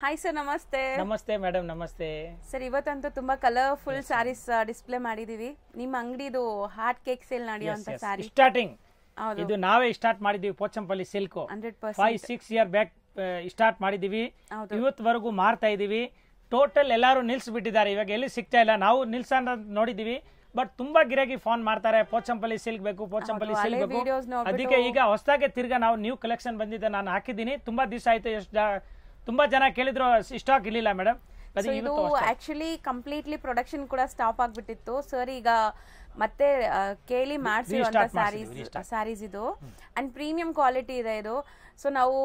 Hi sir, ನಮಸ್ತೆ. ನಮಸ್ತೆ madam, ನಮಸ್ತೆ ಸರ್, ಇವತ್ತಂತೂ ತುಂಬಾ ಕಲರ್ಫುಲ್ ಸ್ಯಾರೀಸ್ ಡಿಸ್ಪ್ಲೇ ಮಾಡಿದೀವಿ. ನಿಮ್ಮ ಅಂಗಡಿದು ಹಾರ್ಟ್ ಕೇಕ್ ಸೇಲ್ ನಡೆಯುವಂತ ಸ್ಯಾರಿ ಸ್ಟಾರ್ಟಿಂಗ್ ಇದು ನಾವೇ ಸ್ಟಾರ್ಟ್ ಮಾಡಿದೀವಿ. Pochampally silk 5-6 year back start ಮಾಡಿದೀವಿ. ಇವತ್ತವರೆಗೂ ಮಾರ್ತಾ ಇದೀವಿ. ಟೋಟಲ್ ಎಲ್ಲಾರು ನಿಲ್ಸ್ಬಿಟ್ಟಿದ್ದಾರೆ. ಇವಾಗ ಎಲ್ಲಿ ಸಿಗ್ತಾ ಇಲ್ಲ. ನಾವು ನಿಲ್ಸೋಣ ನೋಡಿದೀವಿ, ಬಟ್ ತುಂಬಾ ಗಿರಾಕಿ ಫೋನ್ ಮಾಡ್ತಾರೆ, ಪೋಚಂಪಲ್ಲಿ ಸಿಲ್ಕ್ ಬೇಕು, ಪೋಚಂಪಲ್ಲಿ ಸಿಲ್ಕ್ ಬೇಕು. ಅದಕ್ಕೆ ಈಗ ಹೊಸದಾಗಿ ತಿರ್ಗಾ ನಾವು ನ್ಯೂ ಕಲೆಕ್ಷನ್ ಬಂದಿದೆ, ನಾನು ಹಾಕಿದ್ದೀನಿ. ತುಂಬಾ ದಿವಸ ಆಯ್ತು, ತುಂಬಾ ಜನ ಕೇಳಿದ್ರು, ಸ್ಟಾಕ್ ಇರ್ಲಿಲ್ಲ ಮೇಡಮ್. ಇದು ಆಕ್ಚುಲಿ ಕಂಪ್ಲೀಟ್ಲಿ ಪ್ರೊಡಕ್ಷನ್ ಕೂಡ ಸ್ಟಾಪ್ ಆಗ್ಬಿಟ್ಟಿತ್ತು ಸರ್. ಈಗ ಮತ್ತೆ ಕೇಳಿ ಮಾಡಿಸಿರುವಂತ ಸ್ಯಾರೀಸ್ ಇದು ಅಂಡ್ ಪ್ರೀಮಿಯಂ ಕ್ವಾಲಿಟಿ ಇದೆ ಇದು. ಸೊ ನಾವು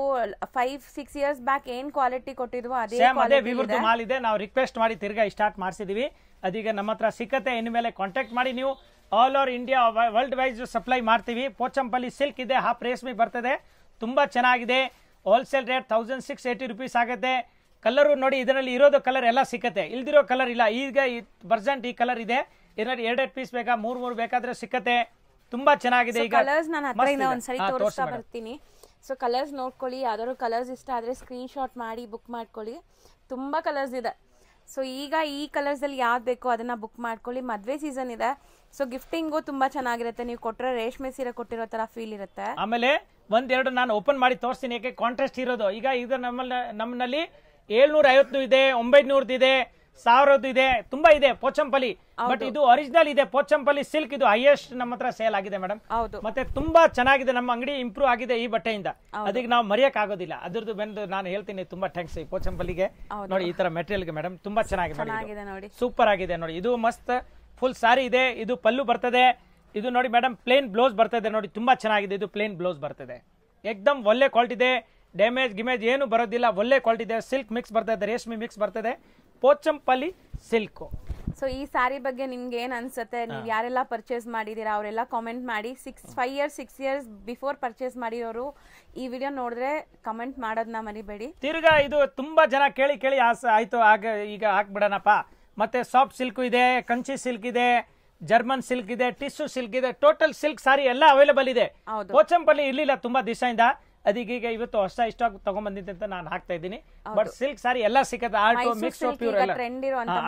5-6 ಇಯರ್ಸ್ ಬ್ಯಾಕ್ ಏನ್ ಕ್ವಾಲಿಟಿ ಕೊಟ್ಟಿದ್ವೋ ಅದೇ ಮಾಲ್ ಇದೆ. ನಾವು ರಿಕ್ವೆಸ್ಟ್ ಮಾಡಿ ತಿರ್ಗಾ ಸ್ಟಾರ್ಟ್ ಮಾಡಿಸಿದೀವಿ. ಅದೀಗ ನಮ್ಮ ಹತ್ರ ಸಿಕ್ಕತ್ತೆ. ಇನ್ಮೇಲೆ ಕಾಂಟ್ಯಾಕ್ಟ್ ಮಾಡಿ ನೀವು. All over India, world wise supply ಮಾಡ್ತೀವಿ. ಪೋಚಂಪಲ್ಲಿ ಸಿಲ್ಕ್ ಇದೆ, ಹಾಫ್ ರೇಷ್ಮೆ ಬರ್ತದೆ, ತುಂಬಾ ಚೆನ್ನಾಗಿದೆ. ಹೋಲ್ಸೇಲ್ ರೇಟ್ 1680 rupees ಆಗುತ್ತೆ. ಕಲರು ನೋಡಿ, ಇದರಲ್ಲಿ ಇರೋದು ಕಲರ್ ಎಲ್ಲ ಸಿಕ್ಕತ್ತೆ, ಇಲ್ದಿರೋ ಕಲರ್ ಇಲ್ಲ. ಈಗ ಪ್ರೆಸೆಂಟ್ ಈ ಕಲರ್ ಇದೆ. ಇದರಲ್ಲಿ 2 ಪೀಸ್ ಬೇಕಾ, 3 ಬೇಕಾದ್ರೆ ಸಿಕ್ಕತ್ತೆ. ತುಂಬಾ ಚೆನ್ನಾಗಿದೆ. ಈಗ ಕಲರ್ಸ್ ನಾನು ಹತ್ರ ಒಂದ್ಸರಿ ತೋರಿಸ್ತಾ ಬರ್ತೀನಿ. ಸೊ ಕಲರ್ಸ್ ನೋಡ್ಕೊಳ್ಳಿ. ಯಾವ್ದಾದ್ರು ಕಲರ್ಸ್ ಇಷ್ಟ ಆದ್ರೆ ಸ್ಕ್ರೀನ್ ಶಾಟ್ ಮಾಡಿ ಬುಕ್ ಮಾಡ್ಕೊಳ್ಳಿ. ತುಂಬಾ ಕಲರ್ಸ್ ಇದೆ. ಸೊ ಈಗ ಈ ಕಲರ್ಸ್ ಅಲ್ಲಿ ಯಾವ್ದು ಬೇಕೋ ಅದನ್ನ ಬುಕ್ ಮಾಡ್ಕೊಳ್ಳಿ. ಮದ್ವೆ ಸೀಸನ್ ಇದೆ, ಸೊ ಗಿಫ್ಟಿಂಗು ತುಂಬಾ ಚೆನ್ನಾಗಿರುತ್ತೆ. ನೀವು ಕೊಟ್ಟರೆ ರೇಷ್ಮೆ ಸೀರೆ ಕೊಟ್ಟಿರೋ ತರ ಫೀಲ್ ಇರುತ್ತೆ. ಆಮೇಲೆ ಒಂದೆರಡು ನಾನು ಓಪನ್ ಮಾಡಿ ತೋರಿಸ್ತೀನಿ, ಯಾಕೆ ಕಾಂಟ್ರಾಸ್ಟ್ ಇರೋದು. ಈಗ ಇದು ನಮ್ಮಲ್ಲಿ 750 ಇದೆ, 900 ಇದೆ, 1000 ಇದೆ, ತುಂಬಾ ಇದೆ ಪೋಚಂಪಲ್ಲಿ. ಬಟ್ ಇದು ಒರಿಜಿನಲ್ ಇದೆ, ಪೋಚಂಪಲ್ಲಿ ಸಿಲ್ಕ್. ಇದು ಹೈಯೆಸ್ಟ್ ನಮ್ಮ ಹತ್ರ ಸೇಲ್ ಆಗಿದೆ ಮೇಡಮ್. ಮತ್ತೆ ತುಂಬಾ ಚೆನ್ನಾಗಿದೆ. ನಮ್ಮ ಅಂಗಡಿ ಇಂಪ್ರೂವ್ ಆಗಿದೆ ಈ ಬಟ್ಟೆಯಿಂದ. ಅದಕ್ಕೆ ನಾವು ಮರೆಯಕ್ ಆಗೋದಿಲ್ಲ. ಅದ್ರದ್ದು ಬಂದು ನಾನು ಹೇಳ್ತೀನಿ, ತುಂಬಾ ಥ್ಯಾಂಕ್ಸ್ ಈ ಪೋಚಂಪಲ್ಲಿಗೆ. ನೋಡಿ ಈ ತರ ಮೆಟೀರಿಯಲ್ಗೆ ಮೇಡಮ್, ತುಂಬಾ ಚೆನ್ನಾಗಿದೆ ನೋಡಿ, ಸೂಪರ್ ಆಗಿದೆ ನೋಡಿ. ಇದು ಮಸ್ತ್ ಫುಲ್ ಸಾರಿ ಇದೆ. ಇದು ಪಲ್ಲು ಬರ್ತದೆ. ಇದು ನೋಡಿ ಮೇಡಮ್, ಪ್ಲೇನ್ ಬ್ಲೌಸ್ ಬರ್ತದೆ ನೋಡಿ, ತುಂಬಾ ಚೆನ್ನಾಗಿದೆ. ಇದು ಪ್ಲೇನ್ ಬ್ಲೌಸ್ ಬರ್ತದೆ, ಏಕ್ದಮ್ ಒಳ್ಳೆ ಕ್ವಾಲಿಟಿ ಇದೆ. ಡ್ಯಾಮೇಜ್ ಗಿಮೇಜ್ ಏನು ಬರೋದಿಲ್ಲ, ಒಳ್ಳೆ ಕ್ವಾಲಿಟಿ ಇದೆ. ಸಿಲ್ಕ್ ಮಿಕ್ಸ್ ಬರ್ತದೆ, ರೇಷ್ಮೆ ಮಿಕ್ಸ್ ಬರ್ತದೆ, ಪೋಚಂಪಲ್ಲಿ ಸಿಲ್ಕ್. ಸೊ ಈ ಸ್ಯಾರಿ ಬಗ್ಗೆ ನಿಮ್ಗೆ ಏನ್ ಅನ್ಸುತ್ತೆ? ನೀವು ಯಾರೆಲ್ಲ ಪರ್ಚೇಸ್ ಮಾಡಿದೀರಾ ಅವರೆಲ್ಲ ಕಾಮೆಂಟ್ ಮಾಡಿ. 6 ಇಯರ್ಸ್ ಬಿಫೋರ್ ಪರ್ಚೇಸ್ ಮಾಡಿರೋರು ಈ ವಿಡಿಯೋ ನೋಡಿದ್ರೆ ಕಮೆಂಟ್ ಮಾಡೋದನ್ನ ಮರಿಬೇಡಿ. ತಿರ್ಗಾ ಇದು ತುಂಬಾ ಜನ ಕೇಳಿ ಆಯ್ತು, ಈಗ ಹಾಕ್ಬಿಡೋಣಪ್ಪ. ಮತ್ತೆ ಸಾಫ್ಟ್ ಸಿಲ್ಕ್ ಇದೆ, ಕಂಚಿ ಸಿಲ್ಕ್ ಇದೆ, ಜರ್ಮನ್ ಸಿಲ್ಕ್ ಇದೆ, ಟಿಶ್ಯೂ ಸಿಲ್ಕ್ ಇದೆ. ಟೋಟಲ್ ಸಿಲ್ಕ್ ಸಾರಿ ಎಲ್ಲ ಅವೈಲೇಬಲ್ ಇದೆ. ಪೋಚಂಪಲ್ಲಿ ಇರ್ಲಿಲ್ಲ ತುಂಬಾ ದಿವಸದಿಂದ, ಅದಕ್ಕೆ ಈಗ ಇವತ್ತು ಹೊಸ ಸ್ಟಾಕ್ ತಗೊಂಡ್ಬಂದಿದ್ದೆ ಅಂತ ನಾನು ಹಾಕ್ತಾ ಇದ್ದೀನಿ. ಬಟ್ ಸಿಲ್ಕ್ ಸಾರಿ ಎಲ್ಲ ಸಿಕ್ಕತ್ತೆ. ಆರ್ಟ್ ಮಿಕ್ಸ್ ಪ್ಯೂರ್ ಎಲ್ಲ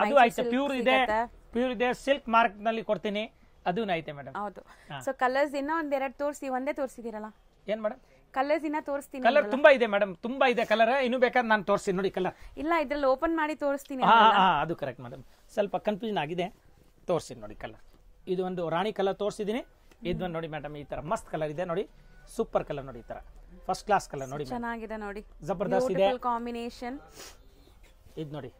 ಅದು ಐತೆ. ಪ್ಯೂರ್ ಇದೆ, ಸಿಲ್ಕ್ ಮಾರ್ಕ್ ನಲ್ಲಿ ಕೊಡ್ತೀನಿ, ಅದೂ ಐತೆ ಮೇಡಮ್. ಹೌದು. ಸೊ ಕಲರ್ಸ್ ಇನ್ನ ಒಂದೆರಡು ತೋರಿಸಿ, ಒಂದೇ ತೋರಿಸಿದಿರಲ್ಲ ಏನ್ ಮೇಡಮ್? ಕಲರ್ಸ್ ಇನ್ನ ತೋರಿಸ್ತೀನಿ. ಕಲರ್ ತುಂಬಾ ಇದೆ ಮೇಡಮ್, ತುಂಬಾ ಇದೆ ಕಲರ್. ಇನ್ನು ಬೇಕಾದ್ರೆ ನಾನು ತೋರಿಸ್ತೀನಿ ನೋಡಿ ಕಲರ್. ಇಲ್ಲ, ಇದ್ರಲ್ಲಿ ಓಪನ್ ಮಾಡಿ ತೋರಿಸ್ತೀನಿ. ಅದು ಕರೆಕ್ಟ್ ಮೇಡಮ್, ಸ್ವಲ್ಪ ಕನ್ಫ್ಯೂಷನ್ ಆಗಿದೆ. ತೋರಿಸ್ತೀನಿ ನೋಡಿ ಕಲರ್. ಇದು ಒಂದು ರಾಣಿ ಕಲರ್ ತೋರಿಸಿದೀನಿ. ಇದೊಂದು ನೋಡಿ ಮೇಡಮ್, ಈ ತರ ಮಸ್ತ್ ಕಲರ್ ಇದೆ ನೋಡಿ, ಸೂಪರ್ ಕಲರ್ ನೋಡಿ, ಈ ತರ ಫಸ್ಟ್ ಕ್ಲಾಸ್ ಕಲರ್ ನೋಡಿ, ಚೆನ್ನಾಗಿದೆ ನೋಡಿ, ಜಬರ್ದಸ್ತ್ ಇದೆ ಕಾಂಬಿನೇಷನ್. ಇದು ನೋಡಿ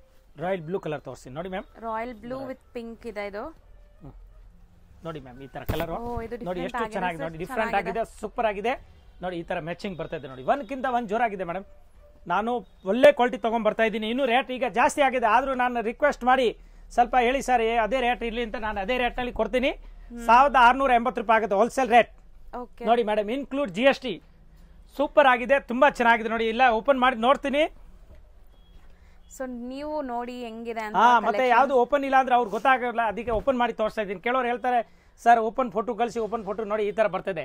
ರಾಯಲ್ ಬ್ಲೂ ಕಲರ್ ತೋರಿಸ್ತೀನಿ ನೋಡಿ ma'am. Royal blue with pink ಇದೆ ಇದು ನೋಡಿ ಮ್ಯಾಮ್. ಈ ತರ ಕಲರ್ ನೋಡಿ, ಎಷ್ಟು ಚೆನ್ನಾಗಿದೆ ನೋಡಿ, ಡಿಫ್ರೆಂಟ್ ಆಗಿದೆ, ಸೂಪರ್ ಆಗಿದೆ ನೋಡಿ. ಈ ತರ ಮ್ಯಾಚಿಂಗ್ ಬರ್ತಾ ಇದೆ ನೋಡಿ, ಒಂದ್ಕಿಂತ ಒಂದ್ ಜೋರಾಗಿದೆ ಮೇಡಮ್. ನಾನು ಒಳ್ಳೆ ಕ್ವಾಲಿಟಿ ತಗೊಂಡ್ ಬರ್ತಾ ಇದ್ದೀನಿ. ಇನ್ನು ರೇಟ್ ಈಗ ಜಾಸ್ತಿ ಆಗಿದೆ, ಆದ್ರೂ ನಾನು ರಿಕ್ವೆಸ್ಟ್ ಮಾಡಿ ಸ್ವಲ್ಪ ಹೇಳಿ ಸರ್, ಅದೇ ರೇಟ್ ಇರ್ಲಿ ಅಂತ ನಾನು ಅದೇ ರೇಟ್ ನಲ್ಲಿ ಕೊಡ್ತೀನಿ. 1680 ರೂಪಾಯಿ ಆಗುತ್ತೆ ಹೋಲ್ಸೇಲ್ ರೇಟ್ ನೋಡಿ ಮೇಡಮ್, ಇನ್ಕ್ಲೂಡ್ GST. ಸೂಪರ್ ಆಗಿದೆ, ತುಂಬಾ ಚೆನ್ನಾಗಿದೆ ನೋಡಿ. ಇಲ್ಲ ಓಪನ್ ಮಾಡಿ ನೋಡ್ತೀನಿ. ಸೊ ನೀವು ನೋಡಿ ಹೆಂಗಿದೆ ಅಂತ. ಮತ್ತೆ ಯಾವ್ದು ಓಪನ್ ಇಲ್ಲ ಅಂದ್ರೆ ಅವ್ರಿಗೆ ಗೊತ್ತಾಗಲ್ಲ, ಅದಕ್ಕೆ ಓಪನ್ ಮಾಡಿ ತೋರಿಸ್ತಾ ಇದ್ದೀನಿ. ಕೆಲವರು ಹೇಳ್ತಾರೆ ಸರ್ ಓಪನ್ ಫೋಟೋ ಕಳಿಸಿ, ಓಪನ್ ಫೋಟೋ ನೋಡಿ, ಈ ತರ ಬರ್ತದೆ.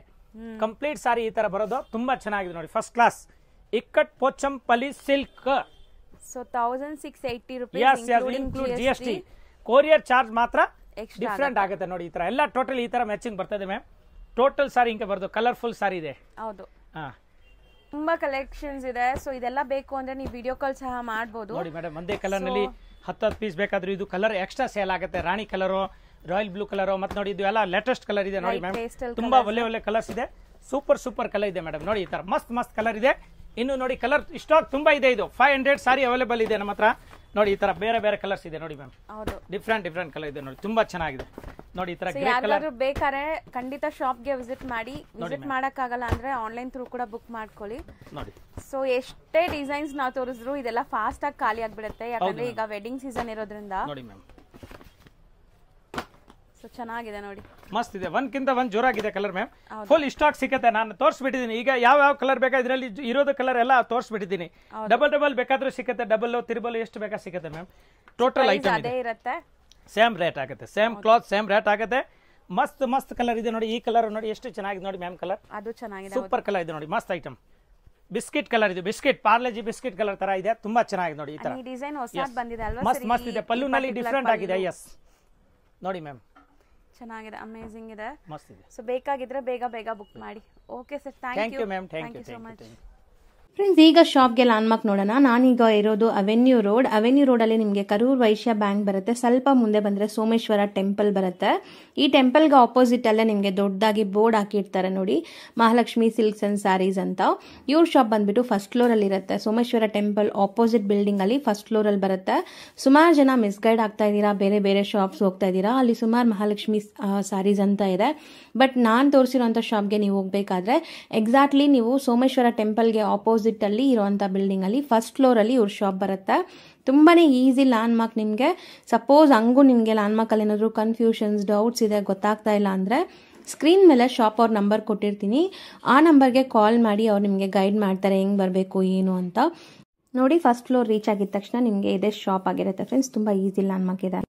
ಕಂಪ್ಲೀಟ್ ಸಾರಿ ಈ ತರ ಬರೋದು, ತುಂಬಾ ಚೆನ್ನಾಗಿದೆ ನೋಡಿ, first class ikat Pochampally silk. So 1680 rupees include GST. Courier charge ಮಾತ್ರ ಡಿಫ್ರೆಂಟ್ ಆಗುತ್ತೆ ನೋಡಿ. ಈ ತರ ಎಲ್ಲ ಟೋಟಲ್ ಈ ತರ ಮ್ಯಾಚಿಂಗ್ ಬರ್ತದೆ ಮ್ಯಾಮ್. ಟೋಟಲ್ ಸಾರಿ ಹಿಂಗೆ ಬರೋದು, ಕಲರ್ಫುಲ್ ಸಾರಿ ಇದೆ. ಹೌದು, ತುಂಬಾ ಕಲೆಕ್ಷನ್ಸ್ ಇದೆ. ಸೊ ಇದೆಲ್ಲ ಬೇಕು ಅಂದ್ರೆ ನೀವು ವಿಡಿಯೋ ಕಾಲ್ ಸಹ ಮಾಡಬಹುದು ನೋಡಿ ಮೇಡಮ್. ಒಂದೇ ಕಲರ್ ನಲ್ಲಿ 10 ಪೀಸ್ ಬೇಕಾದ್ರೂ ಇದು ಕಲರ್ ಎಕ್ಸ್ಟ್ರಾ ಸೇಲ್ ಆಗುತ್ತೆ. ರಾಣಿ ಕಲರು, ರಾಯಲ್ ಬ್ಲೂ ಕಲರ್, ಮತ್ತೆ ನೋಡಿ ಇದು ಎಲ್ಲ ಲೇಟೆಸ್ಟ್ ಕಲರ್ ಇದೆ ನೋಡಿ ಮ್ಯಾಮ್. ತುಂಬಾ ಒಳ್ಳೆ ಕಲರ್ಸ್ ಇದೆ, ಸೂಪರ್ ಕಲರ್ ಇದೆ ಮೇಡಮ್. ನೋಡಿ ಈ ತರ ಮಸ್ತ್ ಕಲರ್ ಇದೆ. ಇನ್ನು ನೋಡಿ ಕಲರ್ ಸ್ಟಾಕ್ ತುಂಬಾ ಇದೆ. ಇದು 500 ಸಾರಿ ಅವೈಲೇಬಲ್ ಇದೆ ನಮ್ಮ ಹತ್ರ ನೋಡಿ. ಈ ತರ ಬೇರೆ ಕಲರ್ಸ್ ಇದೆ ನೋಡಿ ಮ್ಯಾಮ್. ಡಿಫ್ರೆಂಟ್ ಕಲರ್ ಇದೆ ನೋಡಿ, ತುಂಬಾ ಚೆನ್ನಾಗಿದೆ ನೋಡಿ. ಈ ತರ ಯಾರಾದ್ರೂ ಬೇಕಾದ್ರೆ ಖಂಡಿತ ಶಾಪ್ಗೆ ವಿಸಿಟ್ ಮಾಡಿ. ವಿಸಿಟ್ ಮಾಡಕ್ಕಾಗಲ್ಲ ಅಂದ್ರೆ ಆನ್ಲೈನ್ ಥ್ರೂ ಕೂಡ ಬುಕ್ ಮಾಡ್ಕೊಳ್ಳಿ ನೋಡಿ. ಸೊ ಎಷ್ಟೇ ಡಿಸೈನ್ಸ್ ನಾವು ತೋರಿಸಿದ್ರು ಇದೆಲ್ಲ ಫಾಸ್ಟ್ ಆಗಿ ಖಾಲಿ ಆಗ್ಬಿಡುತ್ತೆ, ಯಾಕಂದ್ರೆ ಈಗ ವೆಡ್ಡಿಂಗ್ ಸೀಸನ್ ಇರೋದ್ರಿಂದ ನೋಡಿ ಮ್ಯಾಮ್. ಸೊ ಚೆನ್ನಾಗಿದೆ ನೋಡಿ, ಮಸ್ತ್ ಇದೆ. ಒಂದ್ಕಿಂತ ಒಂದ್ ಜೋರಾಗಿದೆ ಕಲರ್ ಮ್ಯಾಮ್. ಫುಲ್ ಸ್ಟಾಕ್ ಸಿಕ್ಕತ್ತೆ. ನಾನು ತೋರಿಸ್ಬಿಟ್ಟಿದ್ದೀನಿ. ಈಗ ಯಾವ ಕಲರ್ ಬೇಕಾ ಇದರಲ್ಲಿ ಇರೋದು ಕಲರ್ ಎಲ್ಲ ತೋರಿಸ್ಬಿಟ್ಟಿದ್ದೀನಿ. ಡಬಲ್ ಬೇಕಾದ್ರೂ ಸಿಕ್ಕತ್ತೆ, ಡಬಲ್ ತ್ರಿಬಲ್ ಎಷ್ಟು ಬೇಕಾ ಸಿಕ್ಕತ್ತೆ ಮ್ಯಾಮ್. ಟೋಟಲ್ ಐಟಮ್ ಅದೇ ಇರುತ್ತೆ, ಸೇಮ್ ರೇಟ್ ಆಗುತ್ತೆ, ಸೇಮ್ ಕ್ಲಾತ್ ಸೇಮ್ ರೇಟ್ ಆಗುತ್ತೆ. ಮಸ್ತ್ ಕಲರ್ ಇದೆ ನೋಡಿ. ಈ ಕಲರ್ ನೋಡಿ ಎಷ್ಟು ಚೆನ್ನಾಗಿದೆ ನೋಡಿ ಮ್ಯಾಮ್. ಕಲರ್ ಅದು ಚೆನ್ನಾಗಿದೆ, ಸೂಪರ್ ಕಲರ್ ಇದೆ ನೋಡಿ, ಮಸ್ತ್ ಐಟಮ್ ಬಿಸ್ಕಿಟ್ ಕಲರ್ ಇದು, ಬಿಸ್ಕಿಟ್ ಪಾರ್ಲೆಜಿ ಬಿಸ್ಕಿಟ್ ಕಲರ್ ತರ ಇದೆ, ತುಂಬಾ ಚೆನ್ನಾಗಿದೆ ನೋಡಿ. ಈ ತರ ಈ ಡಿಸೈನ್ ಹೊಸದಾಗಿ ಬಂದಿದೆ ಅಲ್ವಾ ಮಸ್ತ್ ಮಸ್ತ್ ಇದೆ, ಪಲ್ಲುನಲ್ಲಿ ಡಿಫ್ರೆಂಟ್ ಆಗಿದೆ. ಎಸ್ ನೋಡಿ ಮ್ಯಾಮ್, ಚೆನ್ನಾಗಿದೆ, ಅಮೇಜಿಂಗ್ ಇದೆ, ಮಸ್ತ್ ಇದೆ. ಸೊ ಬೇಕಾಗಿದ್ರೆ ಬೇಗ ಬೇಗ ಬುಕ್ ಮಾಡಿ. Okay sir, thank you ma'am, thank you so much. Friends, ಈಗ ಶಾಪ್ಗೆ ಲ್ಯಾಂಡ್ಮಾರ್ಕ್ ನೋಡೋಣ. ನಾನೀಗ ಇರೋದು ಅವೆನ್ಯೂ ರೋಡಲ್ಲಿ ನಿಮಗೆ ಕರೂರ್ ವೈಶ್ಯ ಬ್ಯಾಂಕ್ ಬರುತ್ತೆ. ಸ್ವಲ್ಪ ಮುಂದೆ ಬಂದರೆ ಸೋಮೇಶ್ವರ ಟೆಂಪಲ್ ಬರುತ್ತೆ. ಈ ಟೆಂಪಲ್ಗೆ ಆಪೋಸಿಟ್ ಅಲ್ಲೇ ನಿಮಗೆ ದೊಡ್ಡದಾಗಿ ಬೋರ್ಡ್ ಹಾಕಿರ್ತಾರೆ ನೋಡಿ, ಮಹಾಲಕ್ಷ್ಮಿ ಸಿಲ್ಕ್ಸ್ ಅಂಡ್ ಸ್ಯಾರೀಸ್ ಅಂತ. ಇವ್ರ ಶಾಪ್ ಬಂದ್ಬಿಟ್ಟು ಫಸ್ಟ್ ಫ್ಲೋರಲ್ಲಿ ಇರುತ್ತೆ. ಸೋಮೇಶ್ವರ ಟೆಂಪಲ್ ಆಪೋಸಿಟ್ ಬಿಲ್ಡಿಂಗ್ ಅಲ್ಲಿ ಫಸ್ಟ್ ಫ್ಲೋರಲ್ಲಿ ಬರುತ್ತೆ. ಸುಮಾರು ಜನ ಮಿಸ್ಗೈಡ್ ಆಗ್ತಾ ಇದ್ದೀರಾ, ಬೇರೆ ಬೇರೆ ಶಾಪ್ಸ್ ಹೋಗ್ತಾ ಇದ್ದೀರಾ. ಅಲ್ಲಿ ಸುಮಾರು ಮಹಾಲಕ್ಷ್ಮಿ ಸ್ಯಾರೀಸ್ ಅಂತ ಇದೆ. ಬಟ್ ನಾನು ತೋರಿಸಿರೋಂಥ ಶಾಪ್ಗೆ ನೀವು ಹೋಗ್ಬೇಕಾದ್ರೆ ಎಕ್ಸಾಕ್ಟ್ಲಿ ನೀವು ಸೋಮೇಶ್ವರ ಟೆಂಪಲ್ಗೆ ಆಪೋಸಿಟ್ ಅಲ್ಲಿ ಇರುವಂತ ಬಿಲ್ಡಿಂಗ್ ಅಲ್ಲಿ ಫಸ್ಟ್ ಫ್ಲೋರ್ ಅಲ್ಲಿ ಇವ್ರ ಶಾಪ್ ಬರುತ್ತೆ. ತುಂಬಾನೇ ಈಸಿ ಲ್ಯಾಂಡ್ ಮಾರ್ಕ್. ನಿಮಗೆ ಸಪೋಸ್ ಹಂಗೂ ನಿಮಗೆ ಲ್ಯಾಂಡ್ ಮಾರ್ಕ್ ಅಲ್ಲಿ ಏನಾದ್ರು ಕನ್ಫ್ಯೂಷನ್ಸ್, ಡೌಟ್ಸ್ ಇದೆ, ಗೊತ್ತಾಗ್ತಾ ಇಲ್ಲ ಅಂದ್ರೆ ಸ್ಕ್ರೀನ್ ಮೇಲೆ ಶಾಪ್ ಅವ್ರ ನಂಬರ್ ಕೊಟ್ಟಿರ್ತೀನಿ. ಆ ನಂಬರ್ಗೆ ಕಾಲ್ ಮಾಡಿ ಅವ್ರು ನಿಮಗೆ ಗೈಡ್ ಮಾಡ್ತಾರೆ ಹೆಂಗ್ ಬರಬೇಕು ಏನು ಅಂತ. ನೋಡಿ, ಫಸ್ಟ್ ಫ್ಲೋರ್ ರೀಚ್ ಆಗಿದ ತಕ್ಷಣ ನಿಮಗೆ ಇದೇ ಶಾಪ್ ಆಗಿರುತ್ತೆ ಫ್ರೆಂಡ್ಸ್. ತುಂಬಾ ಈಸಿ ಲ್ಯಾಂಡ್ ಮಾರ್ಕ್ ಇದೆ.